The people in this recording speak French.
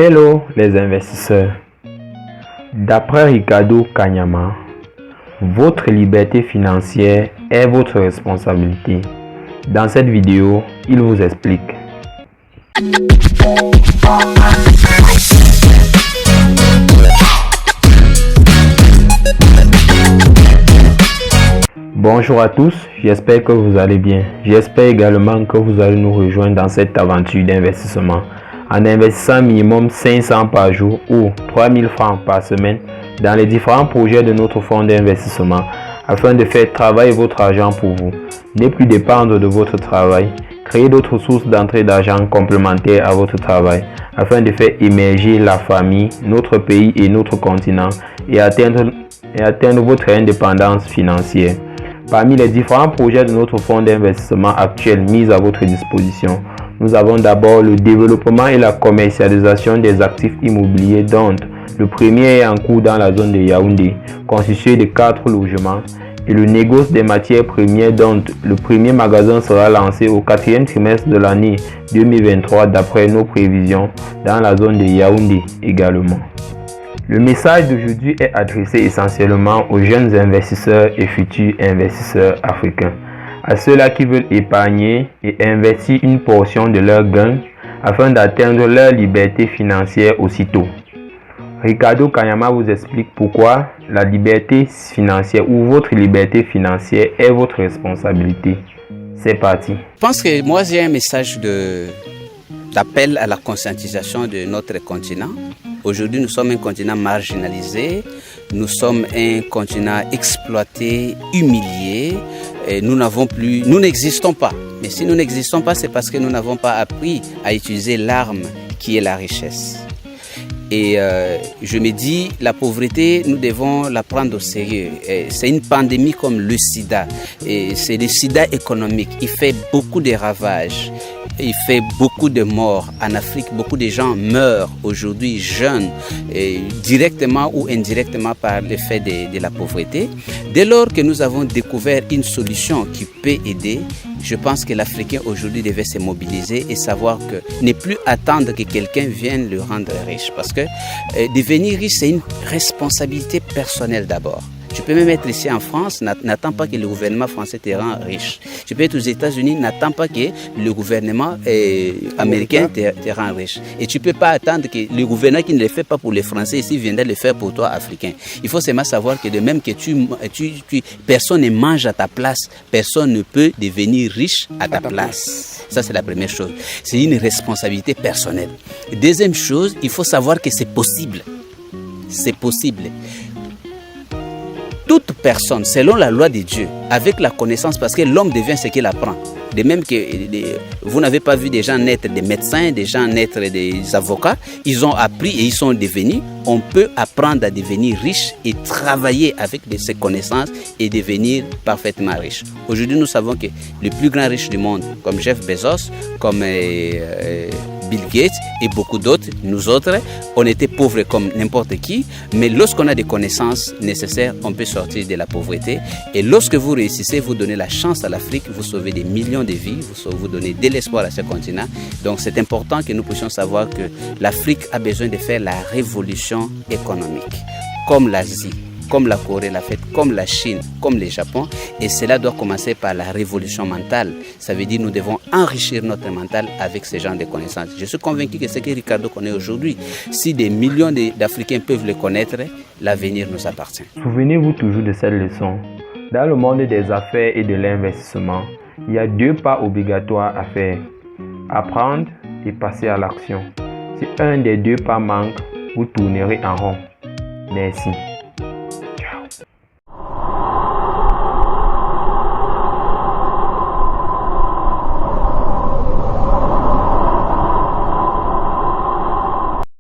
Hello les investisseurs. D'après Ricardo Kanyama, votre liberté financière est votre responsabilité. Dans cette vidéo, il vous explique. Bonjour à tous, j'espère que vous allez bien. J'espère également que vous allez nous rejoindre dans cette aventure d'investissement en investissant minimum 500 par jour ou 3000 francs par semaine dans les différents projets de notre fonds d'investissement afin de faire travailler votre argent pour vous. Ne plus dépendre de votre travail, créer d'autres sources d'entrée d'argent complémentaires à votre travail afin de faire émerger la famille, notre pays et notre continent et atteindre votre indépendance financière. Parmi les différents projets de notre fonds d'investissement actuel mis à votre disposition, nous avons d'abord le développement et la commercialisation des actifs immobiliers dont le premier est en cours dans la zone de Yaoundé, constitué de 4 logements, et le négoce des matières premières dont le premier magasin sera lancé au 4e trimestre de l'année 2023 d'après nos prévisions dans la zone de Yaoundé également. Le message d'aujourd'hui est adressé essentiellement aux jeunes investisseurs et futurs investisseurs africains, à ceux-là qui veulent épargner et investir une portion de leurs gains afin d'atteindre leur liberté financière aussitôt. Ricardo Kanyama vous explique pourquoi la liberté financière ou votre liberté financière est votre responsabilité. C'est parti. Je pense que moi j'ai un message d'appel à la conscientisation de notre continent. Aujourd'hui, nous sommes un continent marginalisé, nous sommes un continent exploité, humilié, et nous n'existons pas. Mais si nous n'existons pas, c'est parce que nous n'avons pas appris à utiliser l'arme qui est la richesse. Et je me dis, la pauvreté, nous devons la prendre au sérieux. C'est une pandémie comme le sida. C'est le sida économique. Il fait beaucoup de ravages. Il fait beaucoup de morts. En Afrique, beaucoup de gens meurent aujourd'hui jeunes, directement ou indirectement par l'effet de la pauvreté. Dès lors que nous avons découvert une solution qui peut aider, je pense que l'Africain aujourd'hui devait se mobiliser et savoir que ne plus attendre que quelqu'un vienne le rendre riche. Parce que devenir riche, c'est une responsabilité personnelle d'abord. Tu peux même être ici en France, n'attends pas que le gouvernement français te rende riche. Tu peux être aux États-Unis, n'attends pas que le gouvernement américain te rende riche. Et tu ne peux pas attendre que le gouvernement qui ne le fait pas pour les Français ici viendrait le faire pour toi, Africain. Il faut seulement savoir que de même que personne ne mange à ta place, personne ne peut devenir riche à ta place. Ça, c'est la première chose. C'est une responsabilité personnelle. Deuxième chose, il faut savoir que c'est possible. C'est possible. Toute personne, selon la loi de Dieu, avec la connaissance, parce que l'homme devient ce qu'il apprend. De même que vous n'avez pas vu des gens naître des médecins, des gens naître des avocats, ils ont appris et ils sont devenus. On peut apprendre à devenir riche et travailler avec ces connaissances et devenir parfaitement riche. Aujourd'hui, nous savons que le plus grand riche du monde, comme Jeff Bezos, comme Bill Gates et beaucoup d'autres, nous autres, on était pauvres comme n'importe qui, mais lorsqu'on a des connaissances nécessaires, on peut sortir de la pauvreté. Et lorsque vous réussissez, vous donnez la chance à l'Afrique, vous sauvez des millions de vies, vous donnez de l'espoir à ce continent. Donc c'est important que nous puissions savoir que l'Afrique a besoin de faire la révolution économique, comme l'Asie, comme la Corée l'a fait, comme la Chine, comme le Japon. Et cela doit commencer par la révolution mentale. Ça veut dire que nous devons enrichir notre mental avec ce genre de connaissances. Je suis convaincu que ce que Ricardo connaît aujourd'hui, si des millions d'Africains peuvent le connaître, l'avenir nous appartient. Souvenez-vous toujours de cette leçon. Dans le monde des affaires et de l'investissement, il y a 2 pas obligatoires à faire. Apprendre et passer à l'action. Si un des 2 pas manque, vous tournerez en rond. Merci.